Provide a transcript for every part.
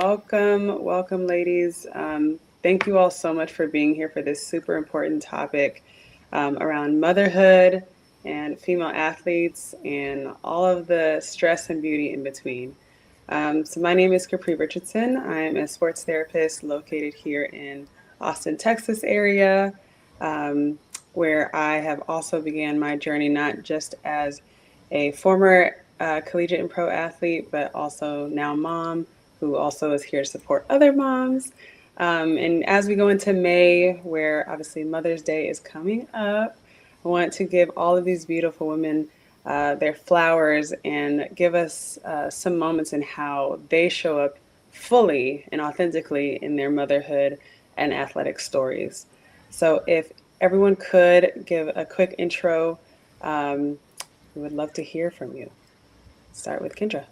welcome, ladies. Thank you all so much for being here for this super important topic around motherhood and female athletes and all of the stress and beauty in between. So my name is Capri Richardson. I'm a sports therapist located here in Austin, Texas area, um, where I have also began my journey not just as a former collegiate and pro athlete, but also now mom who also is here to support other moms. And as we go into May, where obviously Mother's Day is coming up, I want to give all of these beautiful women their flowers and give us some moments in how they show up fully and authentically in their motherhood and athletic stories. So, if everyone could give a quick intro, um, we would love to hear from you. Start with Kendra.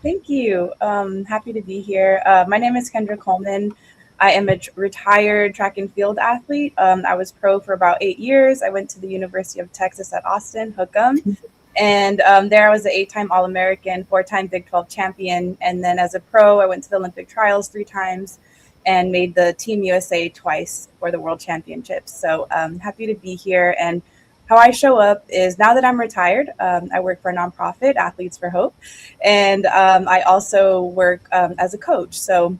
Thank you. Happy to be here. My name is Kendra Coleman. I am a retired track and field athlete. I was pro for about 8 years. I went to the University of Texas at Austin, Hookham. And there I was an 8-time All-American, 4-time Big 12 champion. And then as a pro, I went to the Olympic trials 3 times and made the Team USA twice for the World Championships. So happy to be here. And how I show up is now that I'm retired, I work for a nonprofit, Athletes for Hope. And I also work as a coach. So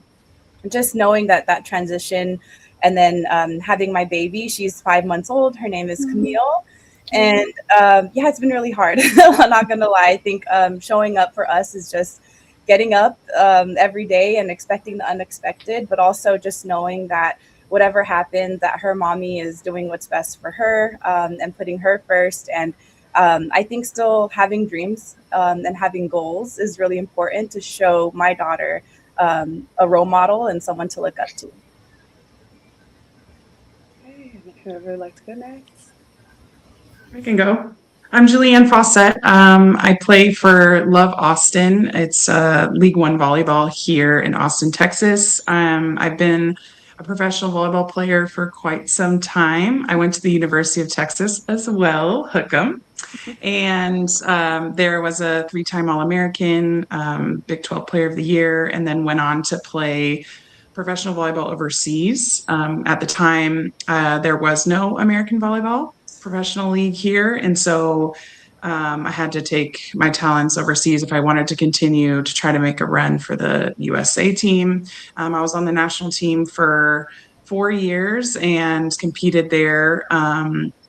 just knowing that transition and then having my baby, she's 5 months old. Her name is Camille. And yeah, it's been really hard. I'm not going to lie. I think showing up for us is just getting up every day and expecting the unexpected, but also just knowing that whatever happens, that her mommy is doing what's best for her and putting her first. And I think still having dreams and having goals is really important to show my daughter a role model and someone to look up to. Okay, whoever would like to go next. I can go. I'm Julianne Fawcett. I play for Love Austin. It's League One volleyball here in Austin, Texas. I've been a professional volleyball player for quite some time. I went to the University of Texas as well, Hookham. And there was a 3-time All-American, Big 12 Player of the Year, and then went on to play professional volleyball overseas. At the time, there was no American volleyball professional league here. And so I had to take my talents overseas if I wanted to continue to try to make a run for the USA team. I was on the national team for 4 years and competed there.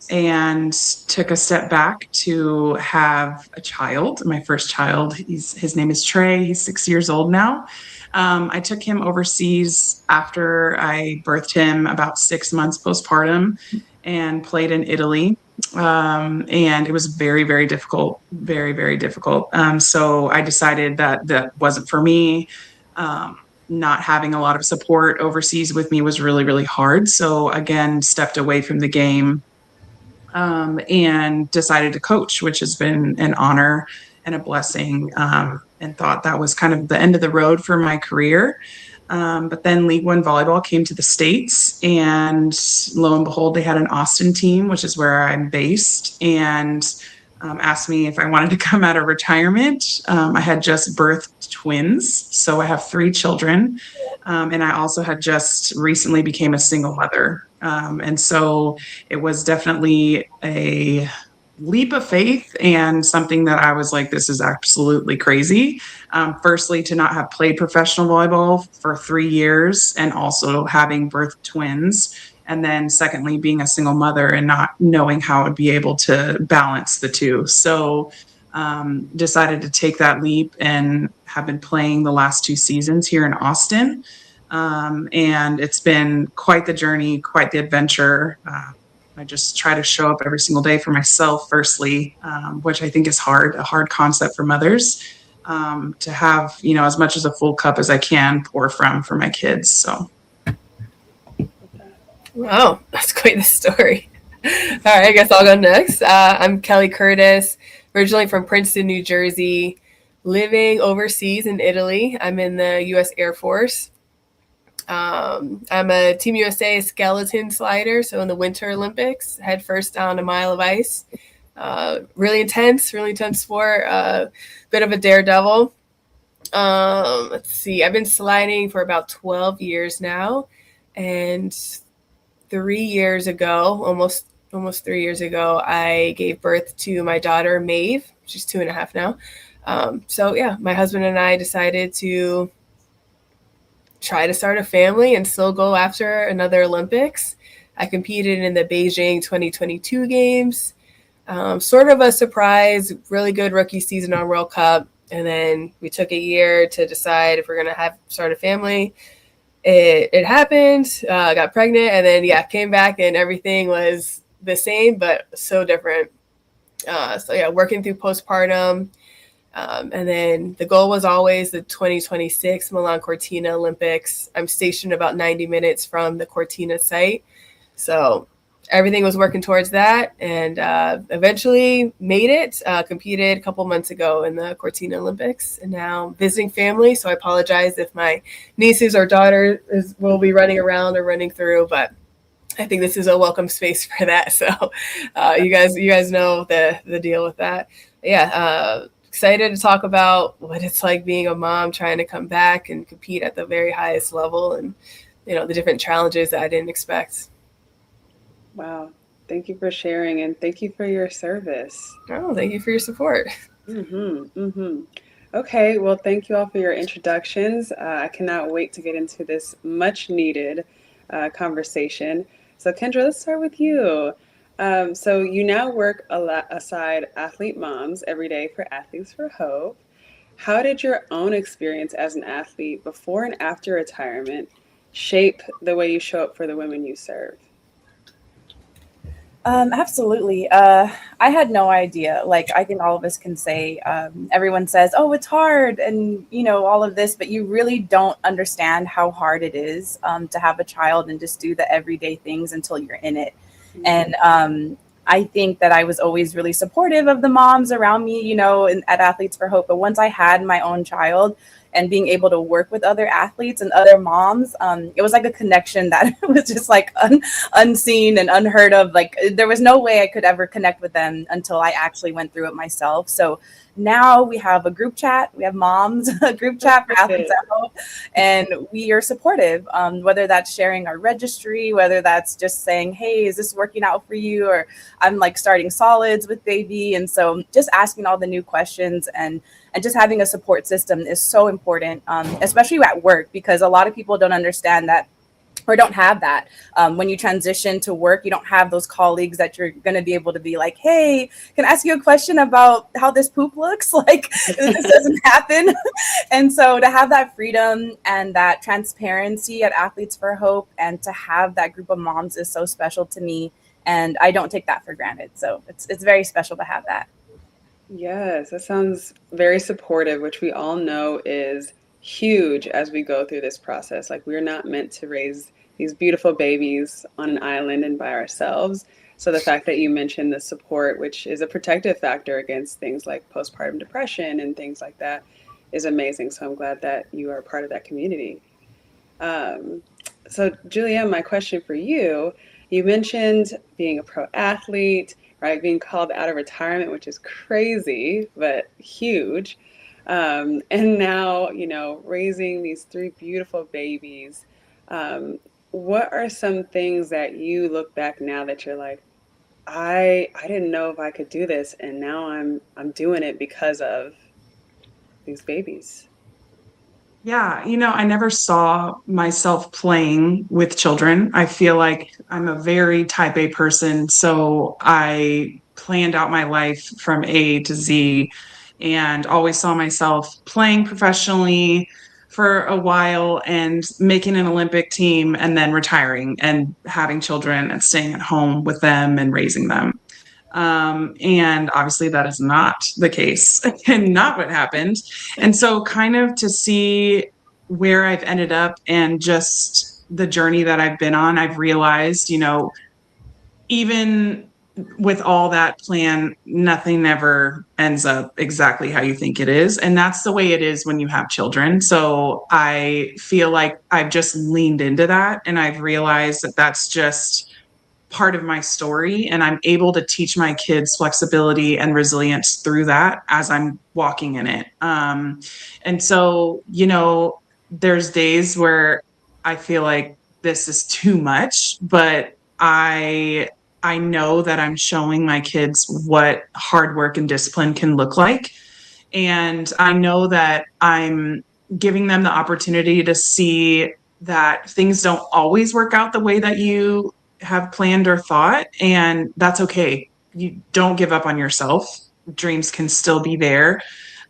And took a step back to have a child, my first child. His name is Trey. He's 6 years old now. I took him overseas after I birthed him about 6 months postpartum and played in Italy. And it was very, very difficult, very, very difficult. So I decided that wasn't for me. Not having a lot of support overseas with me was really, really hard. So again, stepped away from the game. And decided to coach, which has been an honor and a blessing, and thought that was kind of the end of the road for my career. But then League One volleyball came to the States, and lo and behold, they had an Austin team, which is where I'm based, and asked me if I wanted to come out of retirement. I had just birthed twins, so I have 3 children, and I also had just recently became a single mother. And so it was definitely a leap of faith and something that I was like, this is absolutely crazy. Firstly, to not have played professional volleyball for 3 years and also having birthed twins. And then secondly, being a single mother and not knowing how I would be able to balance the two. So decided to take that leap and have been playing the last 2 seasons here in Austin. And it's been quite the journey, quite the adventure. I just try to show up every single day for myself, firstly, which I think is a hard concept for mothers, to have, as much as a full cup as I can pour from for my kids. So. Wow, that's quite the story. All right, I guess I'll go next. I'm Kelly Curtis, originally from Princeton, New Jersey, living overseas in Italy. I'm in the U.S. Air Force. I'm a Team USA skeleton slider, so in the Winter Olympics, head first down a mile of ice. Really intense sport, bit of a daredevil. Let's see. I've been sliding for about 12 years now, and 3 years ago, almost 3 years ago, I gave birth to my daughter Maeve. She's 2.5 now. So yeah, my husband and I decided to try to start a family and still go after another Olympics. I competed in the Beijing 2022 games. Sort of a surprise, really good rookie season on World Cup. And then we took a year to decide if we're going to start a family. It happened, got pregnant, and then, came back and everything was the same, but so different. Working through postpartum. And then the goal was always the 2026 Milan Cortina Olympics. I'm stationed about 90 minutes from the Cortina site. So everything was working towards that, and eventually made it. Competed a couple months ago in the Cortina Olympics, and now visiting family. So I apologize if my nieces or daughter will be running around or running through, but I think this is a welcome space for that. So you guys know the deal with that. Excited to talk about what it's like being a mom, trying to come back and compete at the very highest level, and the different challenges that I didn't expect. Wow. Thank you for sharing, and thank you for your service. Oh, thank you for your support. Okay, well, thank you all for your introductions. I cannot wait to get into this much needed conversation. So Kendra, let's start with you. So you now work aside athlete moms every day for Athletes for Hope. How did your own experience as an athlete before and after retirement shape the way you show up for the women you serve? Absolutely. I had no idea. Like, I think all of us can say, everyone says, oh, it's hard and, all of this, but you really don't understand how hard it is to have a child and just do the everyday things until you're in it. And I think that I was always really supportive of the moms around me, at Athletes for Hope. But once I had my own child and being able to work with other athletes and other moms, it was like a connection that was just like unseen and unheard of. Like, there was no way I could ever connect with them until I actually went through it myself. So now we have a group chat. We have moms, a group chat for Athletes at Home, and we are supportive, whether that's sharing our registry, whether that's just saying, hey, is this working out for you? Or I'm like starting solids with baby. And so just asking all the new questions and just having a support system is so important, especially at work, because a lot of people don't understand that or don't have that. When you transition to work, you don't have those colleagues that you're going to be able to be like, hey, can I ask you a question about how this poop looks? Like, this doesn't happen. And so to have that freedom and that transparency at Athletes for Hope and to have that group of moms is so special to me. And I don't take that for granted. So it's very special to have that. Yes, that sounds very supportive, which we all know is huge as we go through this process. Like, we're not meant to raise these beautiful babies on an island and by ourselves. So the fact that you mentioned the support, which is a protective factor against things like postpartum depression and things like that, is amazing. So I'm glad that you are part of that community. So Julianne, my question for you, you mentioned being a pro athlete, right? Being called out of retirement, which is crazy, but huge. And now, raising these 3 beautiful babies. What are some things that you look back now that you're like, I didn't know if I could do this, and now I'm doing it because of these babies? Yeah, I never saw myself playing with children. I feel like I'm a very type A person, so I planned out my life from A to Z and always saw myself playing professionally for a while and making an Olympic team and then retiring and having children and staying at home with them and raising them. And obviously that is not the case and not what happened. And so kind of to see where I've ended up and just the journey that I've been on, I've realized, even with all that plan, nothing ever ends up exactly how you think it is. And that's the way it is when you have children. So I feel like I've just leaned into that and I've realized that that's just part of my story, and I'm able to teach my kids flexibility and resilience through that as I'm walking in it. And so, there's days where I feel like this is too much, but I know that I'm showing my kids what hard work and discipline can look like. And I know that I'm giving them the opportunity to see that things don't always work out the way that you have planned or thought. And that's okay. You don't give up on yourself. Dreams can still be there.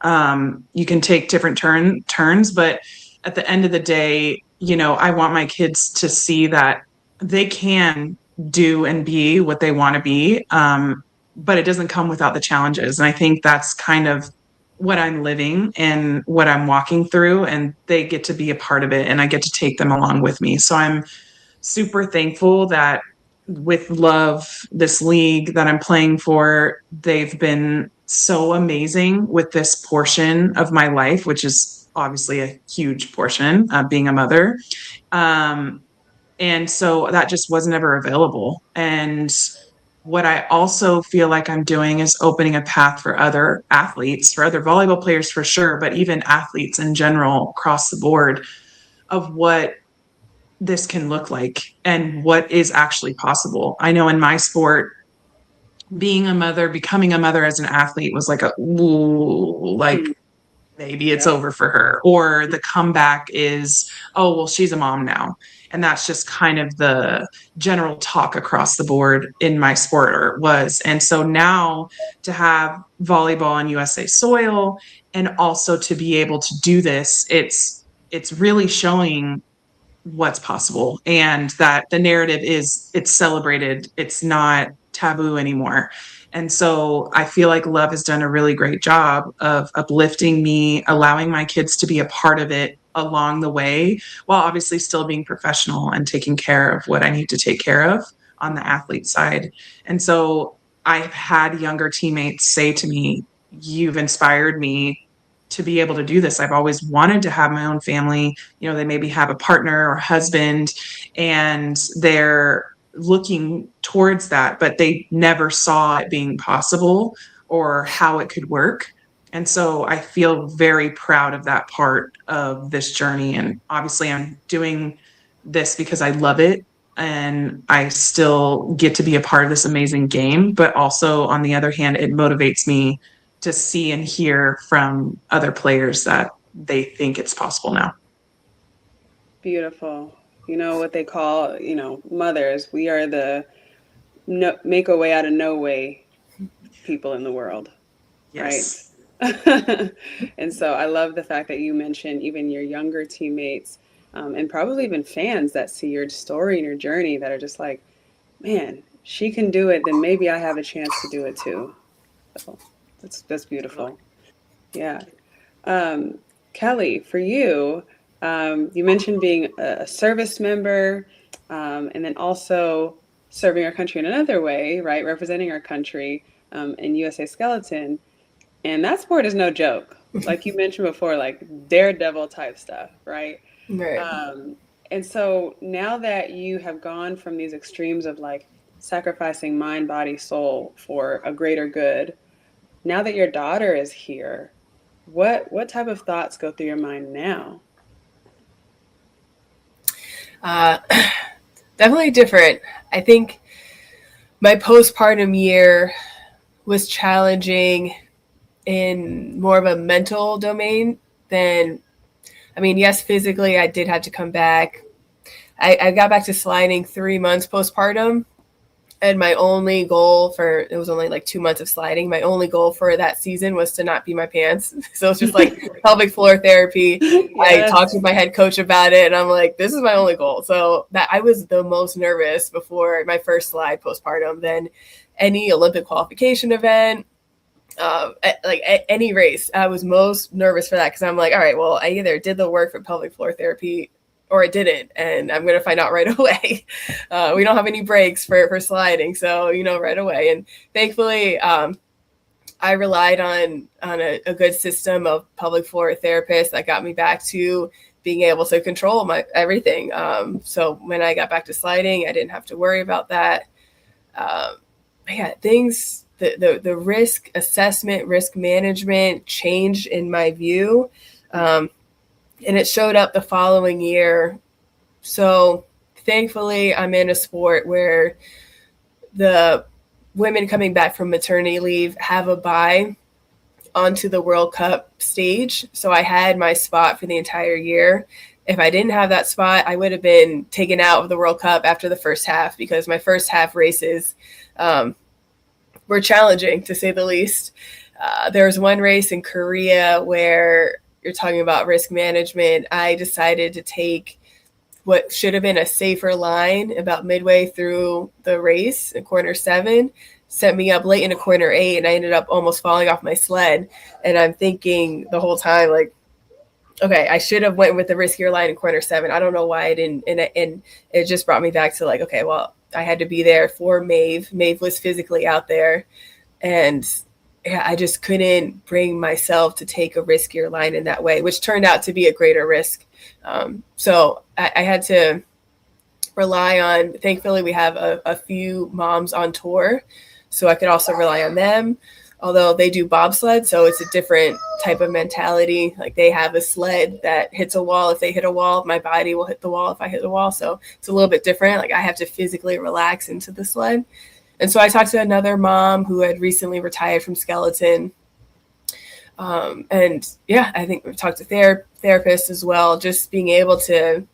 You can take different turns, but at the end of the day, I want my kids to see that they can do and be what they want to be. But it doesn't come without the challenges. And I think that's kind of what I'm living and what I'm walking through, and they get to be a part of it, and I get to take them along with me. So I'm super thankful that with Love, this league that I'm playing for, they've been so amazing with this portion of my life, which is obviously a huge portion of being a mother. And so that just wasn't ever available. And what I also feel like I'm doing is opening a path for other athletes, for other volleyball players for sure, but even athletes in general across the board, of what this can look like and what is actually possible. I know in my sport, being a mother, becoming a mother as an athlete was like maybe it's over for her, or the comeback is, oh, well, she's a mom now. And that's just kind of the general talk across the board in my sport, or it was. And so now to have volleyball on USA soil, and also to be able to do this, it's really showing what's possible, and that the narrative is, it's celebrated, it's not taboo anymore. And so I feel like Love has done a really great job of uplifting me, allowing my kids to be a part of it along the way, while obviously still being professional and taking care of what I need to take care of on the athlete side. And so I've had younger teammates say to me, you've inspired me to be able to do this. I've always wanted to have my own family. They maybe have a partner or husband, and they're looking towards that, but they never saw it being possible or how it could work. And so I feel very proud of that part of this journey. And obviously I'm doing this because I love it, and I still get to be a part of this amazing game. But also, on the other hand, it motivates me to see and hear from other players that they think it's possible now. Beautiful. What they call, mothers. We are the make a way out of no way people in the world. Yes. Right. And so I love the fact that you mentioned even your younger teammates, and probably even fans that see your story and your journey, that are just like, man, she can do it, then maybe I have a chance to do it too. So that's beautiful. Yeah. Kelly, for you, you mentioned being a service member, and then also serving our country in another way, right? Representing our country in USA Skeleton. And that sport is no joke. Like you mentioned before, like daredevil type stuff, right? Right. And so now that you have gone from these extremes of like sacrificing mind, body, soul for a greater good, now that your daughter is here, what type of thoughts go through your mind now? Definitely different. I think my postpartum year was challenging in more of a mental domain than, yes, physically I did have to come back. I got back to sliding 3 months postpartum. And my only goal it was only like 2 months of sliding. My only goal for that season was to not pee my pants. So it's just like pelvic floor therapy. Yes. I talked with my head coach about it, and I'm like, this is my only goal. So that I was the most nervous before my first slide postpartum than any Olympic qualification event, like any race. I was most nervous for that because I'm like, all right, well, I either did the work for pelvic floor therapy or it didn't, and I'm going to find out right away. We don't have any breaks for sliding, so right away. And thankfully, I relied on a good system of pelvic floor therapists that got me back to being able to control my everything. So when I got back to sliding, I didn't have to worry about that. Yeah, things, the risk assessment, risk management changed in my view. And it showed up the following year. So thankfully, I'm in a sport where the women coming back from maternity leave have a bye onto the World Cup stage. So I had my spot for the entire year. If I didn't have that spot, I would have been taken out of the World Cup after the first half, because my first half races were challenging, to say the least. There was one race in Korea where you're talking about risk management. I decided to take what should have been a safer line about midway through the race in corner 7, set me up late into corner 8, and I ended up almost falling off my sled. And I'm thinking the whole time, like, okay, I should have went with the riskier line in corner 7. I don't know why I didn't. And it just brought me back to like, okay, well, I had to be there for Maeve. Maeve was physically out there. And yeah, I just couldn't bring myself to take a riskier line in that way, which turned out to be a greater risk. So I had to rely on, thankfully we have a few moms on tour, so I could also rely on them, although they do bobsled, so it's a different type of mentality. Like, they have a sled that hits a wall. If they hit a wall, my body will hit the wall if I hit the wall. So it's a little bit different. Like, I have to physically relax into the sled. And so I talked to another mom who had recently retired from skeleton. And yeah, I think we've talked to therapists as well, just being able to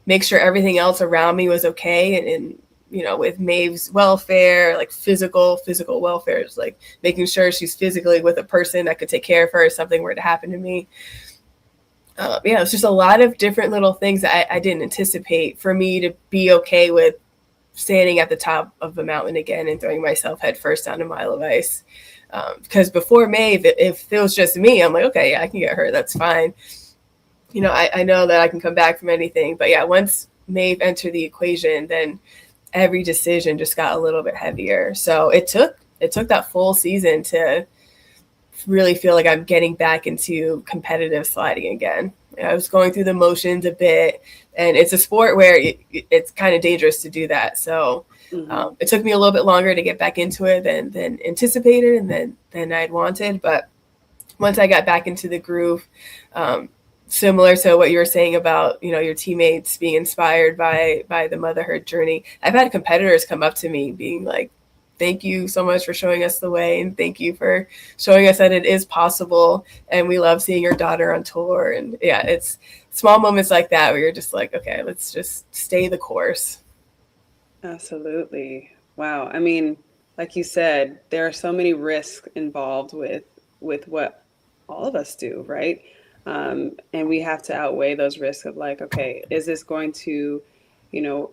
make sure everything else around me was okay. And you know, with Maeve's welfare, like physical welfare is like making sure she's physically with a person that could take care of her if something were to happen to me. Yeah, it's just a lot of different little things that I didn't anticipate for me to be okay with standing at the top of the mountain again and throwing myself head first down a mile of ice. Because before Maeve, if it was just me, I'm like, okay, yeah, I can get hurt. That's fine. You know, I know that I can come back from anything. But yeah, once Maeve entered the equation, then every decision just got a little bit heavier. So it took that full season to really feel like I'm getting back into competitive sliding again. I was going through the motions a bit, and it's a sport where it's kind of dangerous to do that. So it took me a little bit longer to get back into it than anticipated and than I'd wanted. But once I got back into the groove, similar to what you were saying about, you know, your teammates being inspired by the motherhood journey, I've had competitors come up to me being like, thank you so much for showing us the way, and thank you for showing us that it is possible, and we love seeing your daughter on tour. And yeah, it's small moments like that where you're just like, okay, let's just stay the course. Absolutely. Wow. I mean, like you said, there are so many risks involved with what all of us do, right? And we have to outweigh those risks of like, okay, is this going to, you know,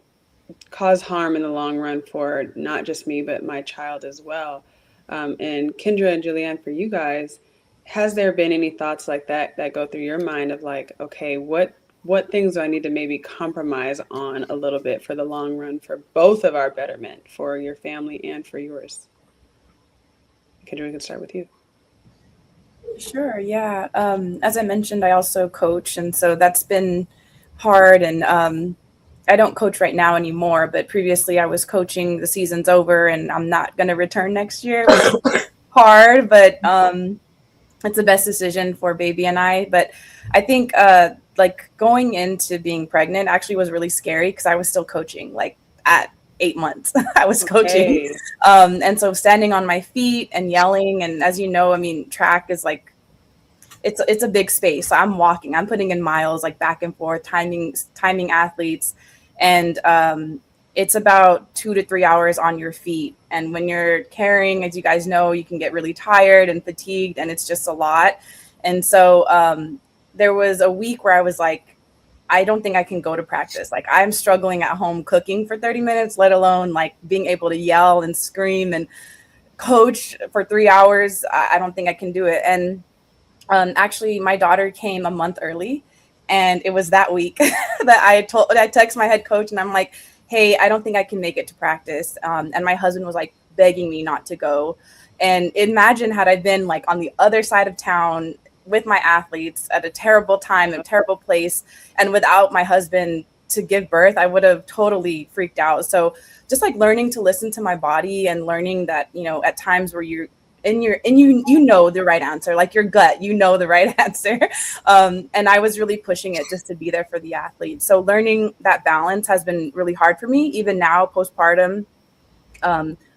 cause harm in the long run for not just me, but my child as well? And Kendra and Julianne, for you guys, has there been any thoughts like that go through your mind of like, okay, what things do I need to maybe compromise on a little bit for the long run for both of our betterment, for your family and for yours? Kendra, we can start with you. Sure, yeah. As I mentioned, I also coach, and so that's been hard. And I don't coach right now anymore, but previously I was coaching. The season's over, and I'm not going to return next year. It was hard, but it's the best decision for baby and I. But I think like going into being pregnant actually was really scary because I was still coaching. Like at 8 months, I was coaching. And so standing on my feet and yelling, and as you know, I mean, track is like, it's a big space. So I'm walking, I'm putting in miles, like back and forth, timing athletes. And it's about 2 to 3 hours on your feet. And when you're carrying, as you guys know, you can get really tired and fatigued, and it's just a lot. And so there was a week where I was like, I don't think I can go to practice. Like, I'm struggling at home cooking for 30 minutes, let alone like being able to yell and scream and coach for 3 hours. I don't think I can do it. And actually, my daughter came a month early, and it was that week that I texted my head coach, and I'm like, hey, I don't think I can make it to practice. And my husband was like begging me not to go. And imagine had I been like on the other side of town with my athletes at a terrible time, in a terrible place, and without my husband to give birth, I would have totally freaked out. So just like learning to listen to my body and learning that, you know, at times where you're you know the right answer, like your gut, you know the right answer. And I was really pushing it just to be there for the athlete. So learning that balance has been really hard for me, even now postpartum.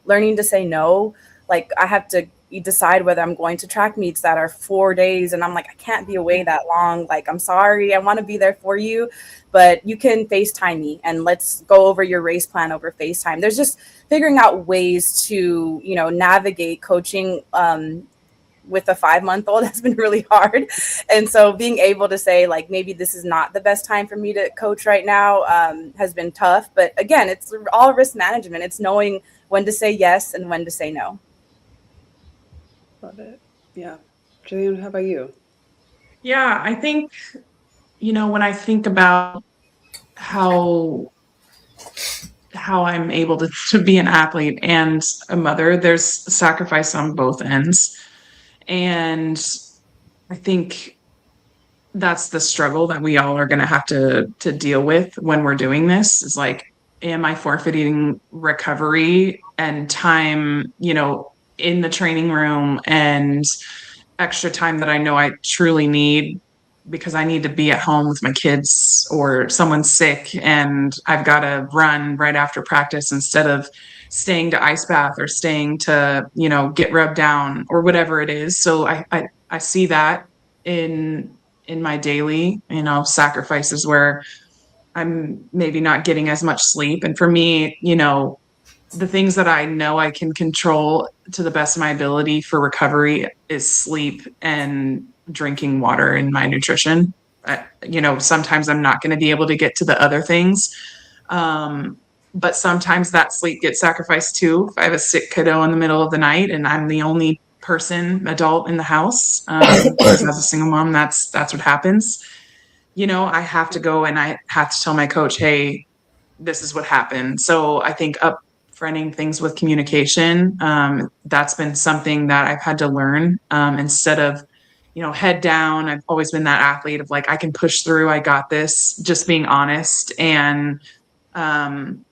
Learning to say no, like I have to decide whether I'm going to track meets that are 4 days, and I'm like, I can't be away that long. Like, I'm sorry, I want to be there for you, but you can FaceTime me and let's go over your race plan over FaceTime. There's just figuring out ways to, you know, navigate coaching with a 5-month-old has been really hard. And so being able to say, like, maybe this is not the best time for me to coach right now has been tough. But again, it's all risk management. It's knowing when to say yes and when to say no. Love it. Yeah. Julian, how about you? Yeah, I think, you know, when I think about how I'm able to be an athlete and a mother, there's sacrifice on both ends. And I think that's the struggle that we all are going to have to deal with when we're doing this, is like, am I forfeiting recovery and time, you know, in the training room and extra time that I know I truly need because I need to be at home with my kids or someone's sick and I've got to run right after practice instead of staying to ice bath or staying to, you know, get rubbed down or whatever it is. So I see that in my daily, you know, sacrifices where I'm maybe not getting as much sleep. And for me, you know, the things that I know I can control to the best of my ability for recovery is sleep and drinking water and my nutrition. You know, sometimes I'm not going to be able to get to the other things. But sometimes that sleep gets sacrificed too. If I have a sick kiddo in the middle of the night and I'm the only adult in the house, because as a single mom, that's what happens. You know, I have to go and I have to tell my coach, hey, this is what happened. So I think upfronting things with communication, that's been something that I've had to learn, instead of, you know, head down. I've always been that athlete of like, I can push through, I got this, just being honest and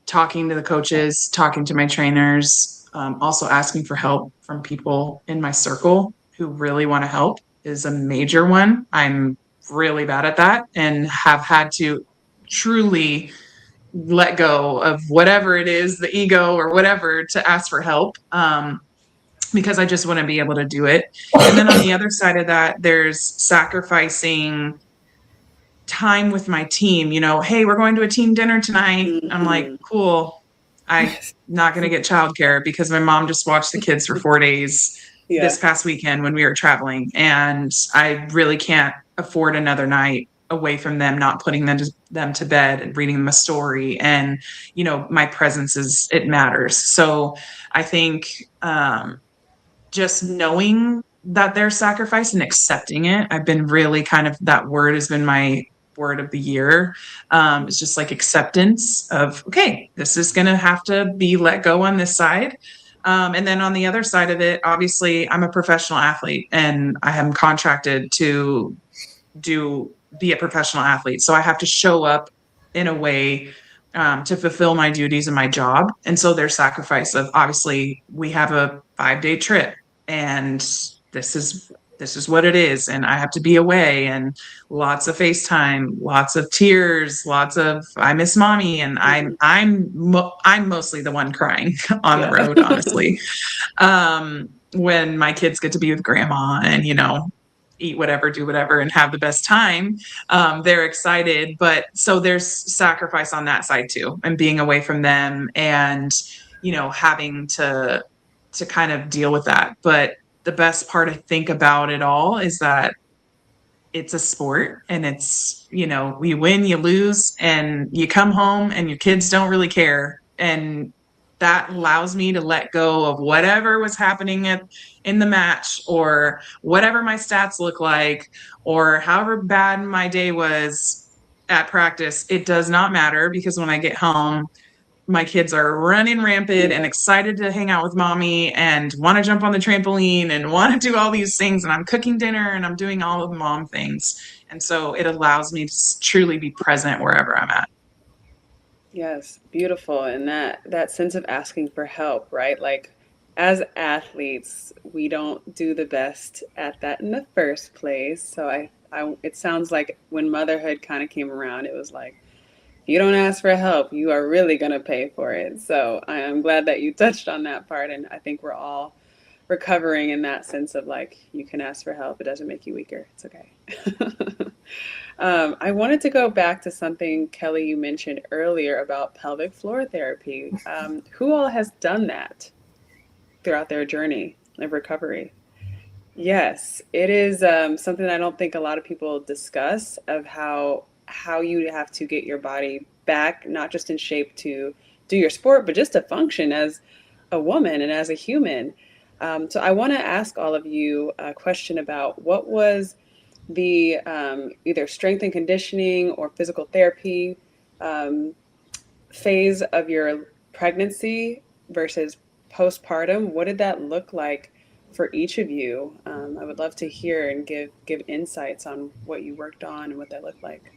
talking to the coaches, talking to my trainers, also asking for help from people in my circle who really want to help is a major one. I'm really bad at that and have had to truly let go of whatever it is, the ego or whatever, to ask for help, because I just want to be able to do it. And then on the other side of that, there's sacrificing time with my team. You know, hey, we're going to a team dinner tonight. Mm-hmm. I'm like, cool. I'm not going to get childcare because my mom just watched the kids for 4 days this past weekend when we were traveling. And I really can't afford another night away from them, not putting them to bed and reading them a story. And, you know, my presence it matters. So I think just knowing that there's sacrifice and accepting it, I've been really kind of, that word has been my word of the year. It's just like acceptance of, okay, this is going to have to be let go on this side. And then on the other side of it, obviously I'm a professional athlete and I am contracted to be a professional athlete. So I have to show up in a way to fulfill my duties and my job. And so there's sacrifice of, obviously we have a 5-day trip and this is what it is. And I have to be away and lots of FaceTime, lots of tears, lots of, I miss mommy. And I'm mostly the one crying on the road, honestly. When my kids get to be with grandma and, you know, eat whatever, do whatever, and have the best time. They're excited, but so there's sacrifice on that side too, and being away from them and, you know, having to kind of deal with that. But the best part I think about it all is that it's a sport and it's, you know, you win, you lose, and you come home and your kids don't really care. And that allows me to let go of whatever was happening in the match or whatever my stats look like or however bad my day was at practice. It does not matter because when I get home, my kids are running rampant and excited to hang out with mommy and want to jump on the trampoline and want to do all these things. And I'm cooking dinner and I'm doing all of the mom things. And so it allows me to truly be present wherever I'm at. Yes, beautiful. And that sense of asking for help, right? Like as athletes, we don't do the best at that in the first place. So I it sounds like when motherhood kind of came around, it was like, if you don't ask for help, you are really going to pay for it. So I am glad that you touched on that part. And I think we're all recovering in that sense of like, you can ask for help. It doesn't make you weaker. It's okay. I wanted to go back to something, Kelly, you mentioned earlier about pelvic floor therapy. Who all has done that throughout their journey of recovery? Yes, it is something I don't think a lot of people discuss of how you have to get your body back, not just in shape to do your sport, but just to function as a woman and as a human. So I want to ask all of you a question about what was the either strength and conditioning or physical therapy um, phase of your pregnancy versus postpartum. What did that look like for each of you? I would love to hear and give insights on what you worked on and what that looked like.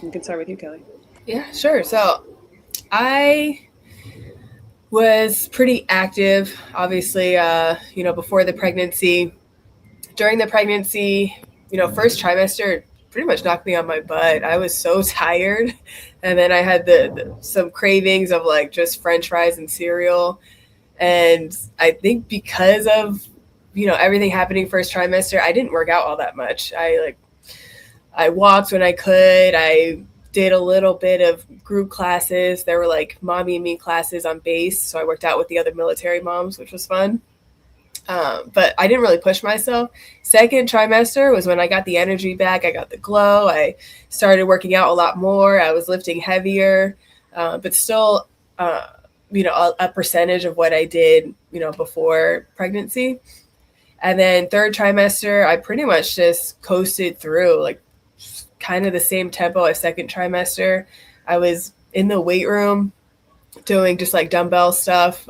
We can start with you, Kelly. Yeah, sure. So I was pretty active, obviously, before the pregnancy. During the pregnancy, first trimester pretty much knocked me on my butt. I was so tired. And then I had some cravings of like just French fries and cereal. And I think because of, everything happening first trimester, I didn't work out all that much. I walked when I could. I did a little bit of group classes. There were like mommy and me classes on base. So I worked out with the other military moms, which was fun. But I didn't really push myself. Second trimester was when I got the energy back. I got the glow. I started working out a lot more. I was lifting heavier, but still, a percentage of what I did, before pregnancy. And then third trimester, I pretty much just coasted through, like kind of the same tempo as second trimester. I was in the weight room doing just like dumbbell stuff.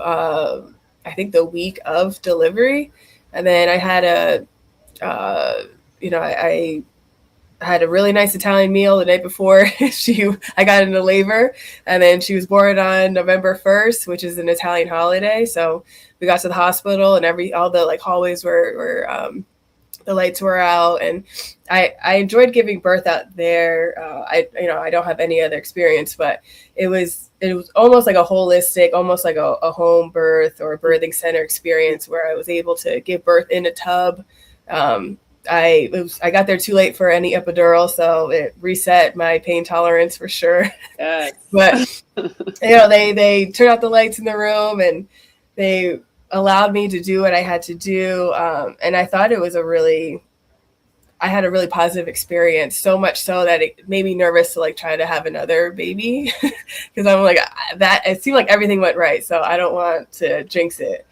I think the week of delivery. And then I had I had a really nice Italian meal the night before I got into labor, and then she was born on November 1st, which is an Italian holiday. So we got to the hospital and all the like hallways were the lights were out, and I enjoyed giving birth out there. I don't have any other experience, but it was almost like a holistic, almost like a home birth or a birthing center experience where I was able to give birth in a tub. I got there too late for any epidural, so it reset my pain tolerance for sure. Yes. But they turned out the lights in the room and they allowed me to do what I had to do, and I thought I had a really positive experience, so much so that it made me nervous to like try to have another baby because I'm like, that it seemed like everything went right, so I don't want to jinx it.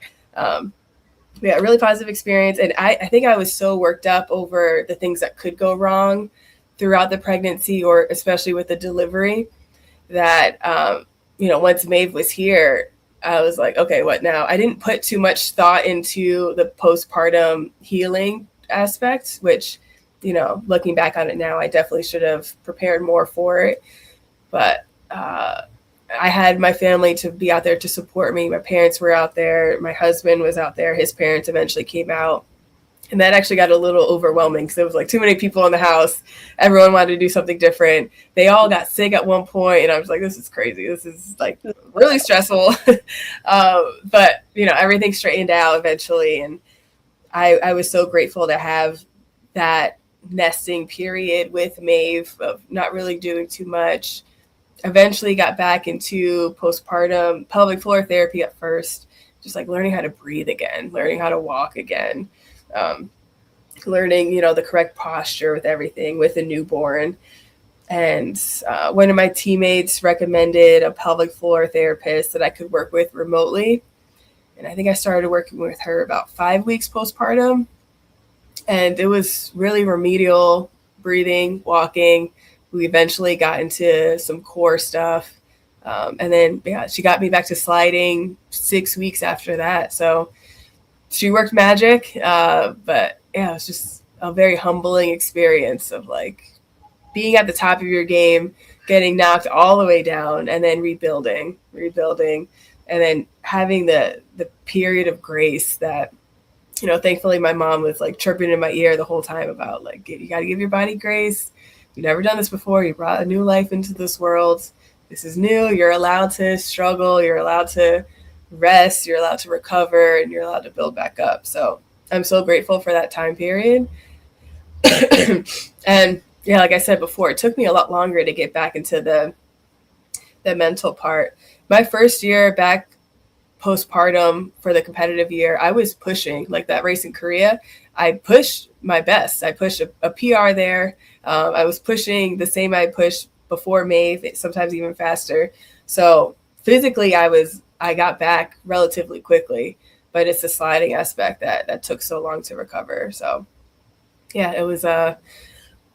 Yeah, really positive experience. And I think I was so worked up over the things that could go wrong throughout the pregnancy, or especially with the delivery, that, once Maeve was here, I was like, okay, what now? I didn't put too much thought into the postpartum healing aspects, which, looking back on it now, I definitely should have prepared more for it. But I had my family to be out there to support me. My parents were out there. My husband was out there. His parents eventually came out. And that actually got a little overwhelming because there was like too many people in the house. Everyone wanted to do something different. They all got sick at one point, and I was like, this is crazy. This is like really stressful. But, everything straightened out eventually. And I was so grateful to have that nesting period with Maeve of not really doing too much. Eventually got back into postpartum pelvic floor therapy at first, just like learning how to breathe again, learning how to walk again, learning, the correct posture with everything with a newborn. And one of my teammates recommended a pelvic floor therapist that I could work with remotely. And I think I started working with her about 5 weeks postpartum. And it was really remedial breathing, walking. We eventually got into some core stuff. And then, she got me back to sliding 6 weeks after that. So she worked magic. But it was just a very humbling experience of like being at the top of your game, getting knocked all the way down and then rebuilding, and then having the period of grace that, you know, thankfully my mom was like chirping in my ear the whole time about like, you got to give your body grace. You've never done this before. You brought a new life into this world. This is new. You're allowed to struggle. You're allowed to rest. You're allowed to recover, and you're allowed to build back up. So I'm so grateful for that time period. And yeah, like I said before, it took me a lot longer to get back into the mental part. My first year back postpartum for the competitive year, I was pushing, like that race in Korea. I pushed my best. I pushed a PR there. I was pushing the same I pushed before May, sometimes even faster. So physically, I got back relatively quickly, but it's the sliding aspect that took so long to recover. So yeah, it was to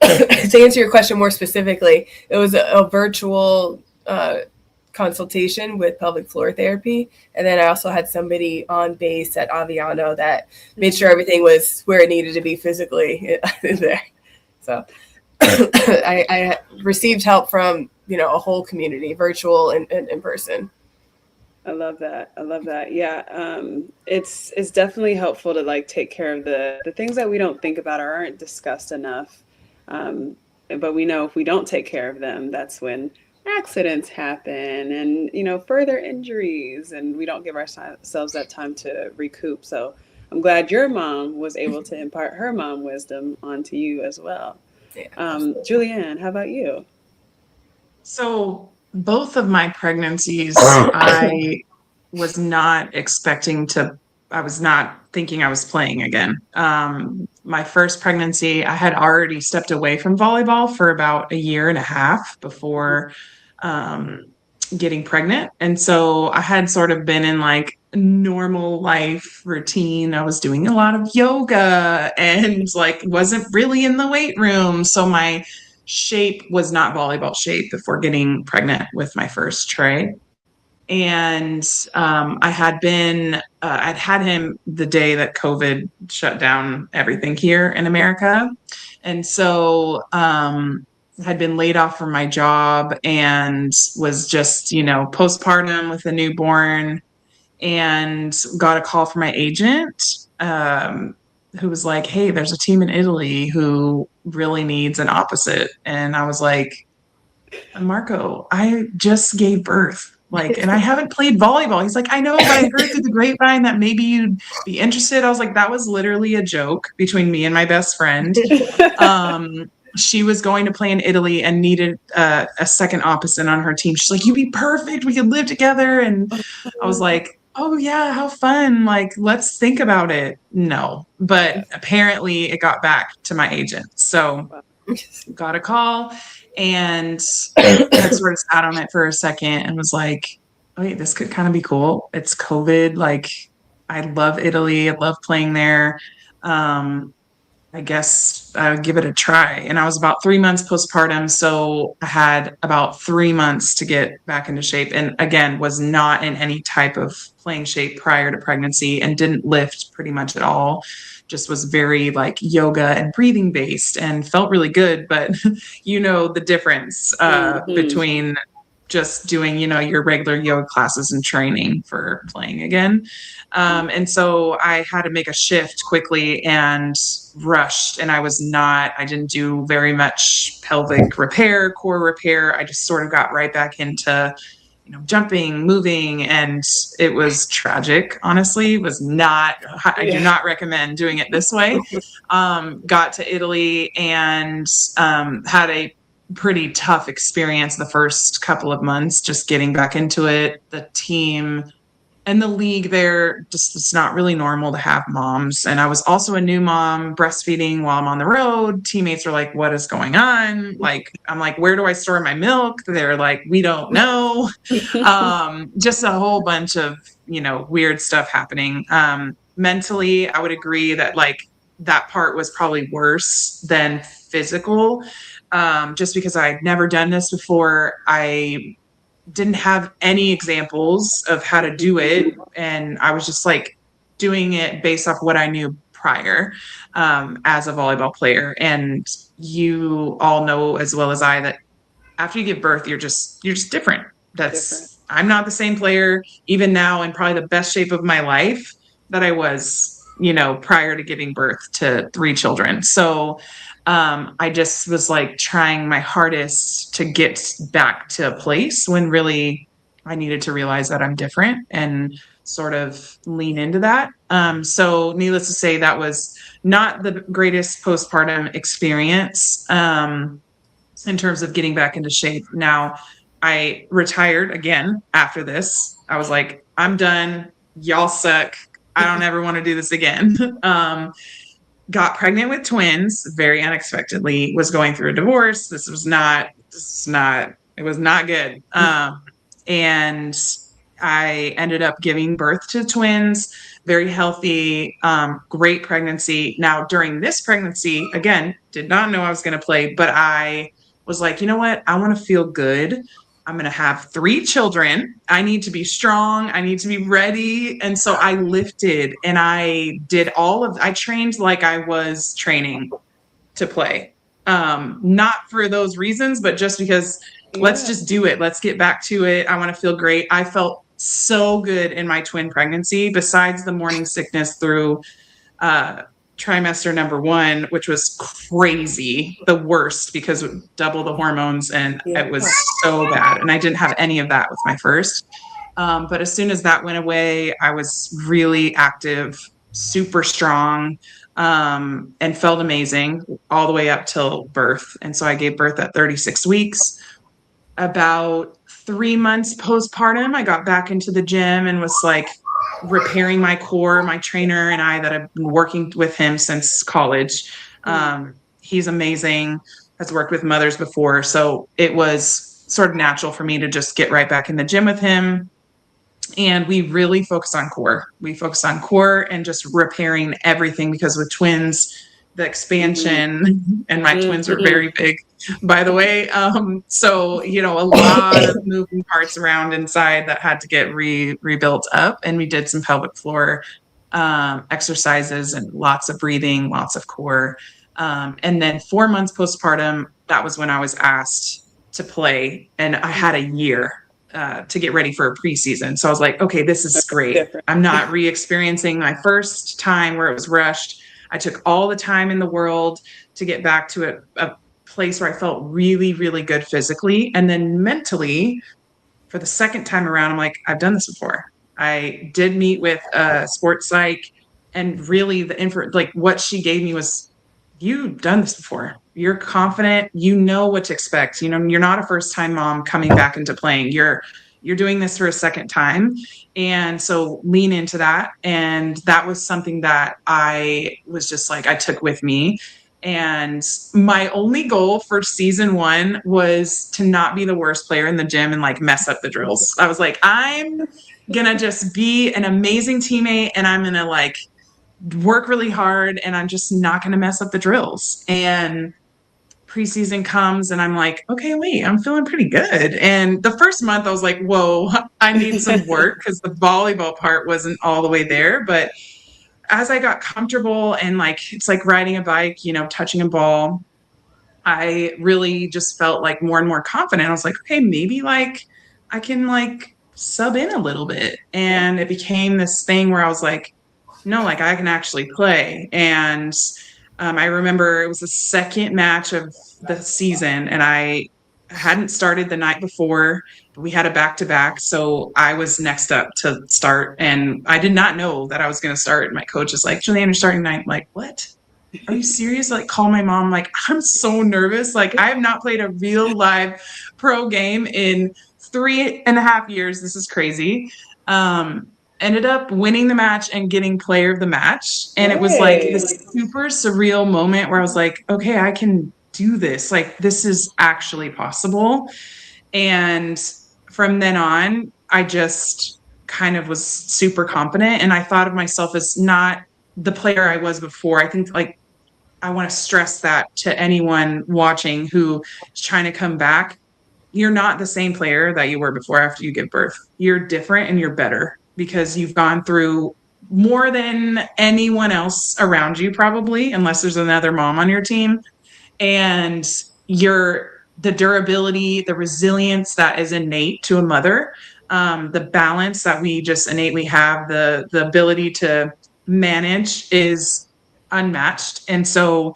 answer your question more specifically, it was a virtual consultation with pelvic floor therapy. And then I also had somebody on base at Aviano that made sure everything was where it needed to be physically there. So I received help from, you know, a whole community, virtual and in person. I love that. Yeah. It's definitely helpful to like take care of the things that we don't think about or aren't discussed enough. But we know if we don't take care of them, that's when accidents happen and, you know, further injuries, and we don't give ourselves that time to recoup. So I'm glad your mom was able to impart her mom wisdom onto you as well. Yeah, Julianne, how about you? So both of my pregnancies, I was not thinking I was playing again. My first pregnancy, I had already stepped away from volleyball for about a year and a half before getting pregnant. And so I had sort of been in like normal life routine. I was doing a lot of yoga and like wasn't really in the weight room. So my shape was not volleyball shape before getting pregnant with my first Trey. And I'd had him the day that COVID shut down everything here in America. And so had been laid off from my job and was just, you know, postpartum with a newborn, and got a call from my agent who was like, hey, there's a team in Italy who really needs an opposite. And I was like, Marco, I just gave birth. Like, and I haven't played volleyball. He's like, I know, but I heard through the grapevine that maybe you'd be interested. I was like, that was literally a joke between me and my best friend. She was going to play in Italy and needed a second opposite on her team. She's like, you'd be perfect. We could live together. And I was like, oh yeah, how fun. Like, let's think about it. No, but apparently it got back to my agent. So got a call and I sort of sat on it for a second and was like, wait, this could kind of be cool. It's COVID. Like, I love Italy. I love playing there. I guess I would give it a try. And I was about 3 months postpartum. So I had about 3 months to get back into shape. And again, was not in any type of playing shape prior to pregnancy and didn't lift pretty much at all. Just was very like yoga and breathing based and felt really good. But you know, the difference between just doing, you know, your regular yoga classes and training for playing again. And so I had to make a shift quickly and rushed. And I didn't do very much pelvic repair, core repair. I just sort of got right back into, you know, jumping, moving, and it was tragic. Honestly, it was not, I do not recommend doing it this way. Got to Italy and had a pretty tough experience the first couple of months, just getting back into it. The team and the league there, just it's not really normal to have moms. And I was also a new mom breastfeeding while I'm on the road. Teammates are like, what is going on? Like, I'm like, where do I store my milk? They're like, we don't know. Just a whole bunch of, you know, weird stuff happening. Mentally, I would agree that like that part was probably worse than physical. Just because I'd never done this before. I didn't have any examples of how to do it. And I was just like doing it based off what I knew prior as a volleyball player. And you all know as well as I that after you give birth, you're just different. Different. I'm not the same player even now in probably the best shape of my life that I was, prior to giving birth to 3 children. So I just was like trying my hardest to get back to a place when really I needed to realize that I'm different and sort of lean into that. So needless to say, that was not the greatest postpartum experience. In terms of getting back into shape. Now, I retired again after this. I was like, I'm done. Y'all suck. I don't ever want to do this again. Got pregnant with twins very unexpectedly, was going through a divorce. It was not good. And I ended up giving birth to twins, very healthy, great pregnancy. Now, during this pregnancy, again, did not know I was going to play, but I was like, you know what? I want to feel good. I'm going to have 3 children. I need to be strong. I need to be ready. And so I lifted and I trained like I was training to play. Not for those reasons, but just because let's just do it. Let's get back to it. I want to feel great. I felt so good in my twin pregnancy, besides the morning sickness through trimester number 1, which was crazy, the worst, because it double the hormones and it was so bad. And I didn't have any of that with my first. But as soon as that went away, I was really active, super strong, and felt amazing all the way up till birth. And so I gave birth at 36 weeks. About 3 months postpartum, I got back into the gym and was like repairing my core. My trainer and I, that I've been working with him since college. He's amazing, has worked with mothers before. So it was sort of natural for me to just get right back in the gym with him. And we really focus on core. We focus on core and just repairing everything, because with twins, the expansion, and my twins were very big, by the way. So, a lot of moving parts around inside that had to get rebuilt up. And we did some pelvic floor exercises and lots of breathing, lots of core. And then 4 months postpartum, that was when I was asked to play. And I had a year to get ready for a preseason. So I was like, okay, this is great. Different. I'm not re-experiencing my first time where it was rushed. I took all the time in the world to get back to a place where I felt really, really good physically. And then mentally, for the second time around, I'm like, I've done this before. I did meet with a sports psych, and really what she gave me was, you've done this before. You're confident. You know what to expect. You're not a first-time mom coming back into playing. You're doing this for a second time. And so lean into that. And that was something that I was just like, I took with me. And my only goal for season 1 was to not be the worst player in the gym and mess up the drills. I was like, I'm going to just be an amazing teammate, and I'm going to work really hard, and I'm just not going to mess up the drills. And preseason comes and I'm like, okay, wait, I'm feeling pretty good. And the first month I was like, whoa, I need some work, because the volleyball part wasn't all the way there. But as I got comfortable and it's like riding a bike, touching a ball, I really just felt more and more confident. I was like, okay, maybe I can sub in a little bit. And it became this thing where I was like, no, I can actually play. And I remember it was the second match of the season, and I hadn't started the night before. We had a back-to-back, so I was next up to start, and I did not know that I was going to start. My coach is like, Julianne, you're starting tonight. I'm like, what? Are you serious? Call my mom. I'm so nervous. I have not played a real live pro game in 3.5 years. This is crazy. Ended up winning the match and getting player of the match. And it was this super surreal moment where I was like, okay, I can do this. This is actually possible. And from then on, I just kind of was super confident. And I thought of myself as not the player I was before. I think I want to stress that to anyone watching who is trying to come back. You're not the same player that you were before after you give birth. You're different and you're better, because you've gone through more than anyone else around you, probably, unless there's another mom on your team. And you're the durability, the resilience that is innate to a mother, the balance that we just innately have, the ability to manage is unmatched. And so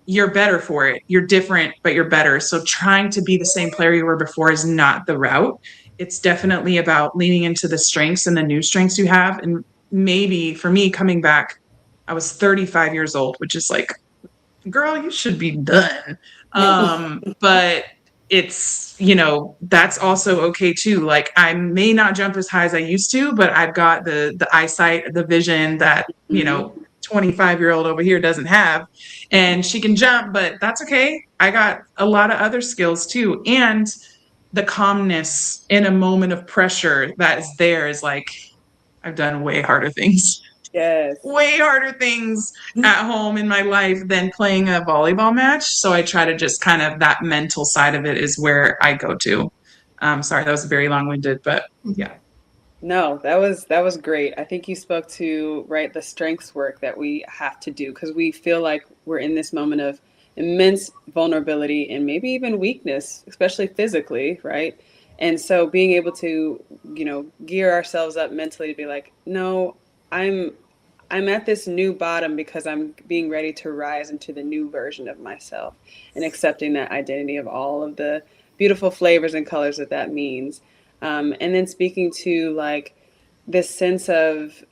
you're better for it. You're different, but you're better. So trying to be the same player you were before is not the route. It's definitely about leaning into the strengths and the new strengths you have. And maybe for me, coming back, I was 35 years old, which is like, girl, you should be done. But it's, that's also okay too. Like I may not jump as high as I used to, but I've got the eyesight, the vision that, 25-year-old over here doesn't have. And she can jump, but that's okay. I got a lot of other skills too. And the calmness in a moment of pressure that is there is like, I've done way harder things. Yes. Way harder things at home in my life than playing a volleyball match. So I try to just kind of, that mental side of it is where I go to. Sorry, that was very long-winded, but yeah. No, that was great. I think you spoke to, right, the strengths work that we have to do because we feel like we're in this moment of immense vulnerability and maybe even weakness, especially physically, right? And so being able to, gear ourselves up mentally to be like, no, I'm at this new bottom because I'm being ready to rise into the new version of myself and accepting that identity of all of the beautiful flavors and colors that means. And then speaking to like this sense of,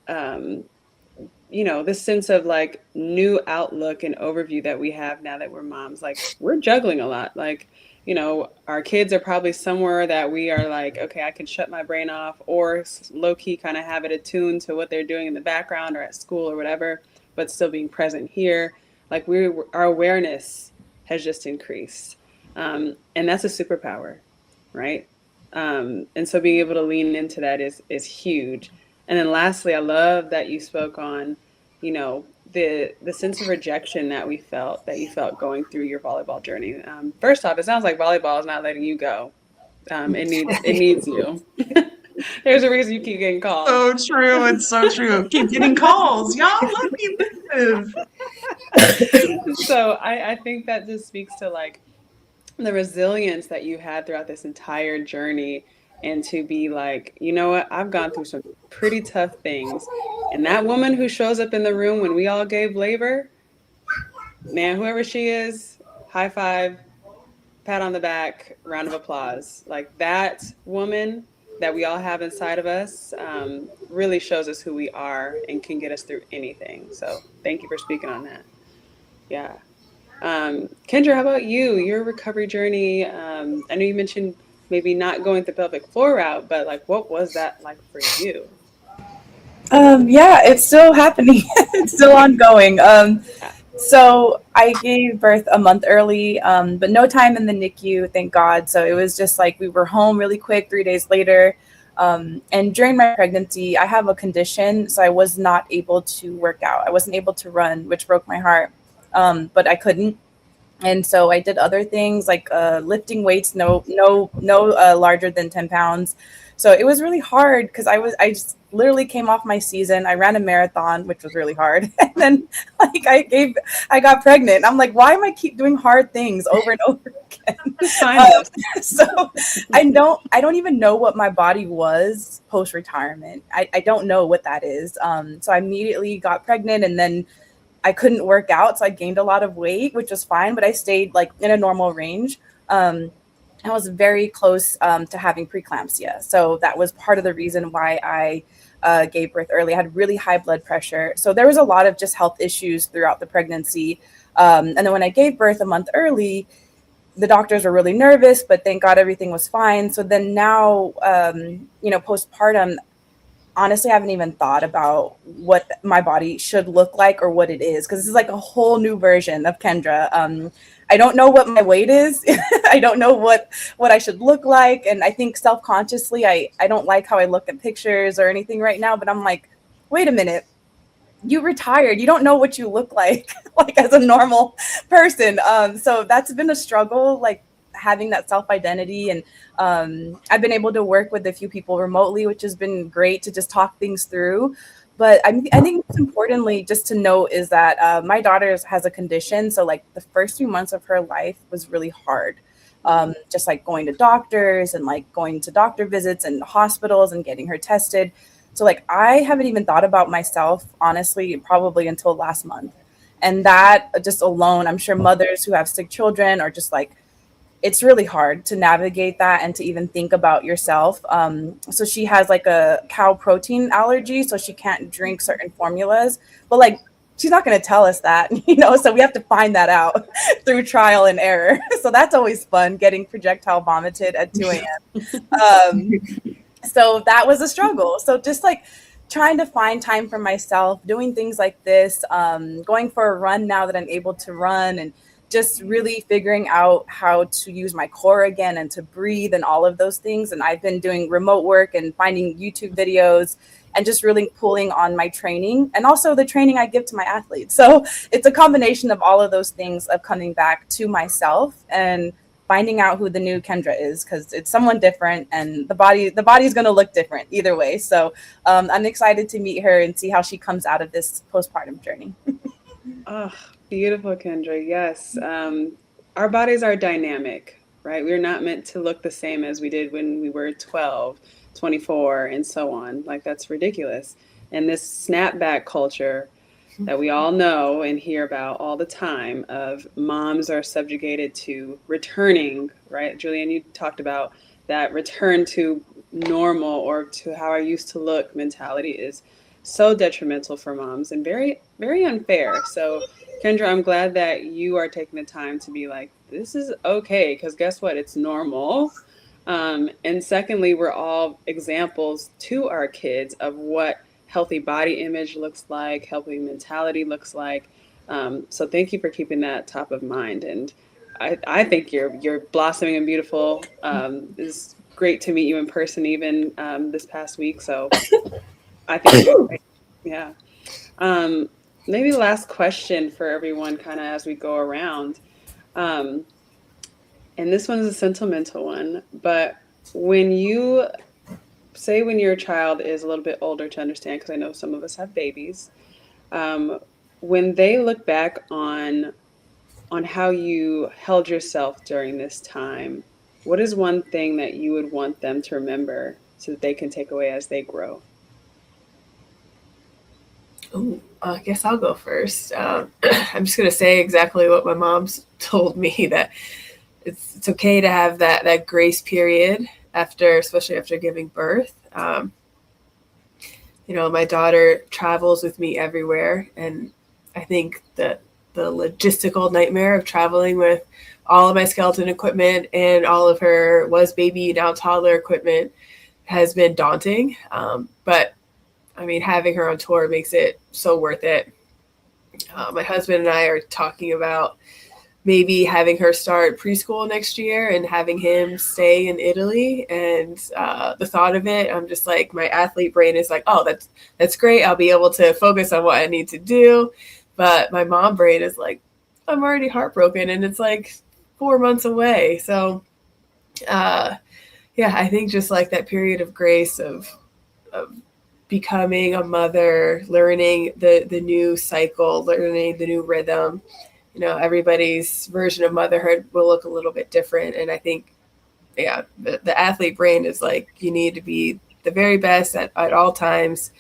this sense of like new outlook and overview that we have now that we're moms, like we're juggling a lot. Like, our kids are probably somewhere that we are like, okay, I can shut my brain off or low key kind of have it attuned to what they're doing in the background or at school or whatever, but still being present here. Like our awareness has just increased. And that's a superpower, right? And so being able to lean into that is huge. And then lastly, I love that you spoke on, the sense of rejection that you felt going through your volleyball journey. First off, it sounds like volleyball is not letting you go. It needs you. There's a reason you keep getting calls. So true. It's so true. Keep getting calls. Y'all let me live. So I think that just speaks to like the resilience that you had throughout this entire journey, and to be like, you know what, I've gone through some pretty tough things. And that woman who shows up in the room when we all gave labor, man, whoever she is, high five, pat on the back, round of applause. Like that woman that we all have inside of us really shows us who we are and can get us through anything. So thank you for speaking on that. Yeah. Kendra, how about you? Your recovery journey? I know you mentioned maybe not going the pelvic floor route, but like, what was that like for you? Yeah, it's still happening. It's still ongoing. So I gave birth a month early, but no time in the NICU, thank God. So it was just like we were home really quick 3 days later. And during my pregnancy, I have a condition, so I was not able to work out. I wasn't able to run, which broke my heart. But I couldn't. And so I did other things like lifting weights, no larger than 10 pounds. So it was really hard because I just literally came off my season. I ran a marathon, which was really hard. And then like I got pregnant. I'm like, why am I keep doing hard things over and over again? So I don't even know what my body was post-retirement. I don't know what that is. So I immediately got pregnant, and then I couldn't work out. So I gained a lot of weight, which was fine, but I stayed like in a normal range. I was very close to having preeclampsia. So that was part of the reason why I gave birth early. I had really high blood pressure. So there was a lot of just health issues throughout the pregnancy. And then when I gave birth a month early, the doctors were really nervous, but thank God everything was fine. So then now, postpartum, honestly, I haven't even thought about what my body should look like or what it is, because this is like a whole new version of Kendra. I don't know what my weight is. I don't know what I should look like. And I think self-consciously, I don't like how I look at pictures or anything right now, but I'm like, wait a minute, you retired. You don't know what you look like, like as a normal person. So that's been a struggle, like having that self-identity. And I've been able to work with a few people remotely, which has been great to just talk things through. But I think most importantly, just to note is that my daughter has a condition. So like the first few months of her life was really hard. just like going to doctors and like going to doctor visits and hospitals and getting her tested. So like I haven't even thought about myself, honestly, probably until last month. And that just alone, I'm sure mothers who have sick children are just like, it's really hard to navigate that and to even think about yourself. So she has like a cow protein allergy, so she can't drink certain formulas. But like, she's not going to tell us that, so we have to find that out through trial and error. So that's always fun, getting projectile vomited at 2 a.m. So that was a struggle. So just like trying to find time for myself, doing things like this, going for a run now that I'm able to run, and just really figuring out how to use my core again and to breathe and all of those things. And I've been doing remote work and finding YouTube videos and just really pulling on my training and also the training I give to my athletes. So it's a combination of all of those things of coming back to myself and finding out who the new Kendra is, because it's someone different and the body's going to look different either way. So I'm excited to meet her and see how she comes out of this postpartum journey. Oh, beautiful, Kendra. Yes. Our bodies are dynamic, right? We're not meant to look the same as we did when we were 12, 24, and so on. Like, that's ridiculous. And this snapback culture that we all know and hear about all the time of moms are subjugated to returning, right? Julianne, you talked about that return to normal or to how I used to look mentality is so detrimental for moms and very, very unfair. So, Kendra, I'm glad that you are taking the time to be like, this is okay, because guess what? It's normal. And secondly, we're all examples to our kids of what healthy body image looks like, healthy mentality looks like. So thank you for keeping that top of mind. And I think you're blossoming and beautiful. It's great to meet you in person even this past week. So I think you're great. Yeah. Maybe last question for everyone kind of as we go around. And this one is a sentimental one, but when your child is a little bit older to understand, because I know some of us have babies, when they look back on how you held yourself during this time, what is one thing that you would want them to remember so that they can take away as they grow? Oh, I guess I'll go first. I'm just going to say exactly what my mom's told me, that it's okay to have that grace period especially after giving birth. My daughter travels with me everywhere, and I think that the logistical nightmare of traveling with all of my skeleton equipment and all of her baby, now toddler equipment has been daunting. But I mean, having her on tour makes it so worth it. My husband and I are talking about maybe having her start preschool next year and having him stay in Italy. And the thought of it, I'm just like, my athlete brain is like, oh, that's great. I'll be able to focus on what I need to do. But my mom brain is like, I'm already heartbroken and it's like 4 months away. So I think just like that period of grace of becoming a mother, learning the new cycle, learning the new rhythm. Everybody's version of motherhood will look a little bit different. And I think, the athlete brain is like, you need to be the very best at all times.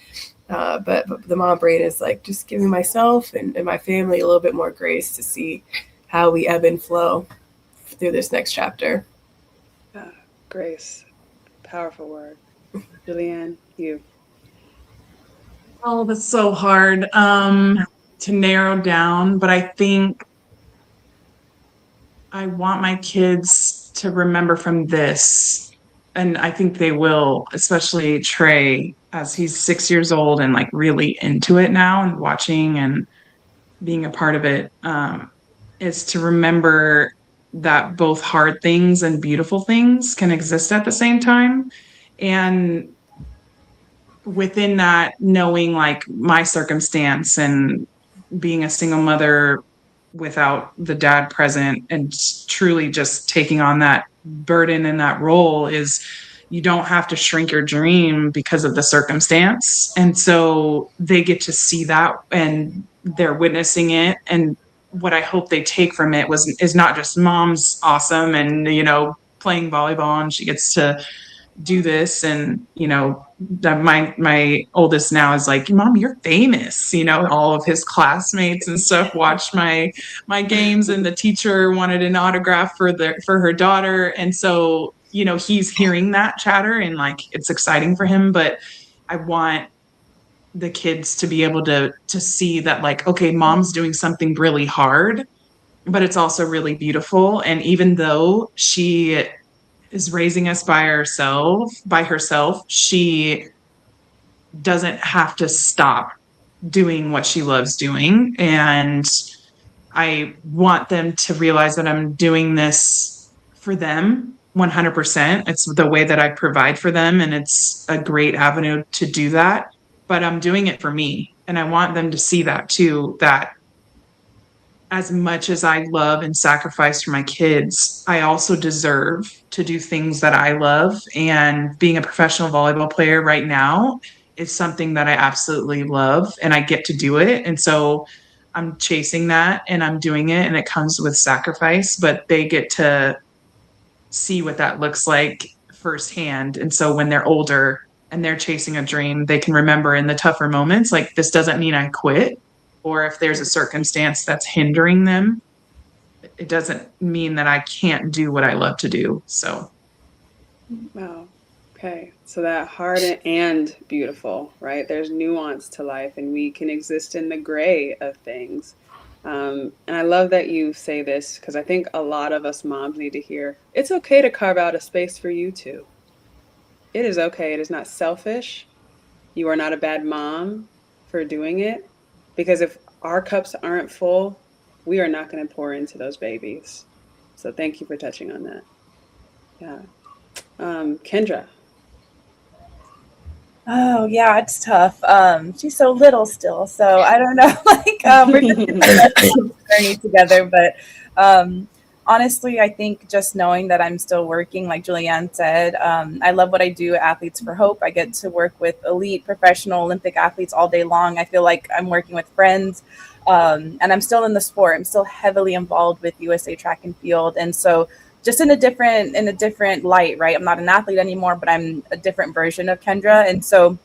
But the mom brain is like, just giving myself and my family a little bit more grace to see how we ebb and flow through this next chapter. Grace, powerful word. Julianne, you. Oh, that's so hard to narrow down, but I think I want my kids to remember from this, and I think they will, especially Trey, as he's 6 years old and like really into it now and watching and being a part of it, is to remember that both hard things and beautiful things can exist at the same time. And within that, knowing like my circumstance and being a single mother without the dad present and truly just taking on that burden and that role, is you don't have to shrink your dream because of the circumstance. And so they get to see that and they're witnessing it. And what I hope they take from it is not just mom's awesome and, playing volleyball and she gets to do this. And, that my oldest now is like, Mom, you're famous. All of his classmates and stuff watched my games, and the teacher wanted an autograph for her daughter. And so, he's hearing that chatter and like it's exciting for him. But I want the kids to be able to see that, like, okay, mom's doing something really hard, but it's also really beautiful. And even though she is raising us by herself, she doesn't have to stop doing what she loves doing. And I want them to realize that I'm doing this for them 100%. It's the way that I provide for them, and it's a great avenue to do that. But I'm doing it for me. And I want them to see that too, that as much as I love and sacrifice for my kids, I also deserve to do things that I love. And being a professional volleyball player right now is something that I absolutely love, and I get to do it. And so I'm chasing that and I'm doing it, and it comes with sacrifice, but they get to see what that looks like firsthand. And so when they're older and they're chasing a dream, they can remember in the tougher moments, like, this doesn't mean I quit. Or if there's a circumstance that's hindering them, it doesn't mean that I can't do what I love to do. So. Wow. Okay. So that hard and beautiful, right? There's nuance to life, and we can exist in the gray of things. And I love that you say this, because I think a lot of us moms need to hear it's okay to carve out a space for you too. It is okay. It is not selfish. You are not a bad mom for doing it, because if our cups aren't full, we are not going to pour into those babies. So thank you for touching on that. Yeah. Kendra. Oh yeah, it's tough. She's so little still, so I don't know. We're just in the journey together, but honestly, I think just knowing that I'm still working, like Julianne said, I love what I do at Athletes for Hope. I get to work with elite professional Olympic athletes all day long. I feel like I'm working with friends, and I'm still in the sport. I'm still heavily involved with USA Track and Field, and so just in a different light, right? I'm not an athlete anymore, but I'm a different version of Kendra. And so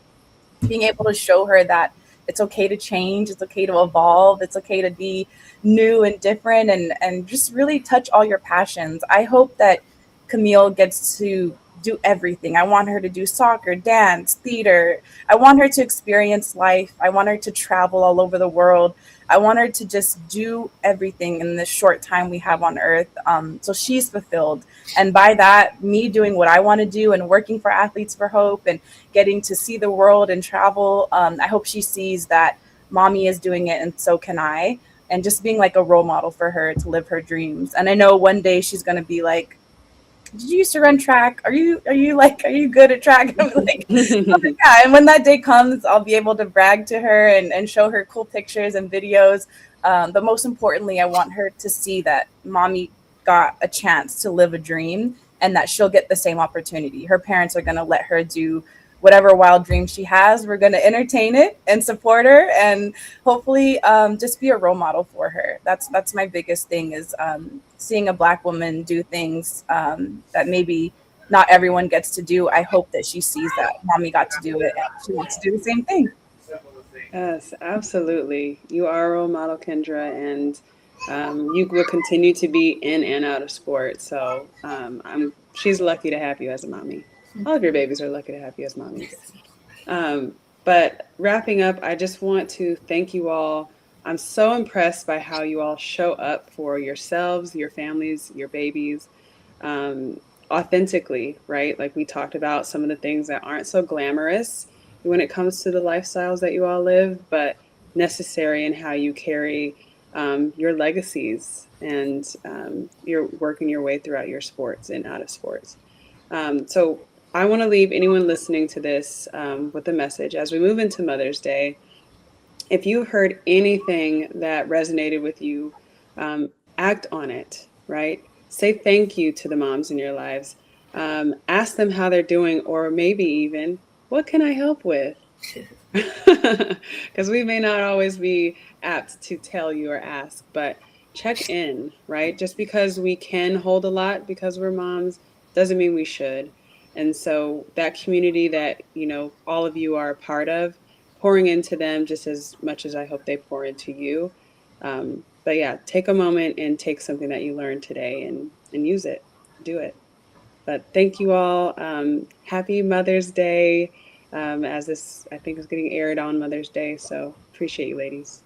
being able to show her that it's okay to change, it's okay to evolve, it's okay to be new and different, and just really touch all your passions. I hope that Camille gets to do everything. I want her to do soccer, dance, theater. I want her to experience life. I want her to travel all over the world. I want her to just do everything in this short time we have on earth. So she's fulfilled. And by that, me doing what I want to do and working for Athletes for Hope and getting to see the world and travel, I hope she sees that mommy is doing it and so can I. And just being like a role model for her to live her dreams. And I know one day she's going to be like, did you used to run track? Are you good at track? And I'm like, oh, yeah. And when that day comes, I'll be able to brag to her and show her cool pictures and videos. But most importantly, I want her to see that mommy got a chance to live a dream and that she'll get the same opportunity. Her parents are going to let her do whatever wild dream she has. We're going to entertain it and support her and hopefully just be a role model for her. That's my biggest thing is seeing a Black woman do things that maybe not everyone gets to do. I hope that she sees that mommy got to do it and she wants to do the same thing. Yes, absolutely. You are a role model, Kendra, and you will continue to be in and out of sports. So she's lucky to have you as a mommy. All of your babies are lucky to have you as mommies. But wrapping up, I just want to thank you all. I'm so impressed by how you all show up for yourselves, your families, your babies, authentically, right? Like we talked about some of the things that aren't so glamorous when it comes to the lifestyles that you all live, but necessary in how you carry your legacies and you're working your way throughout your sports and out of sports. So I want to leave anyone listening to this with a message as we move into Mother's Day. If you heard anything that resonated with you, act on it, right? Say thank you to the moms in your lives. Ask them how they're doing, or maybe even, what can I help with? Because we may not always be apt to tell you or ask, but check in, right? Just because we can hold a lot because we're moms doesn't mean we should. And so that community that, all of you are a part of, pouring into them just as much as I hope they pour into you. But yeah, take a moment and take something that you learned today and use it, do it. But thank you all. Happy Mother's Day, as this, I think, is getting aired on Mother's Day. So appreciate you, ladies.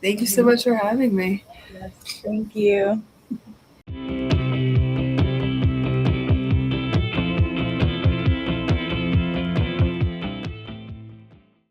Thank you so much for having me. Yes, thank you.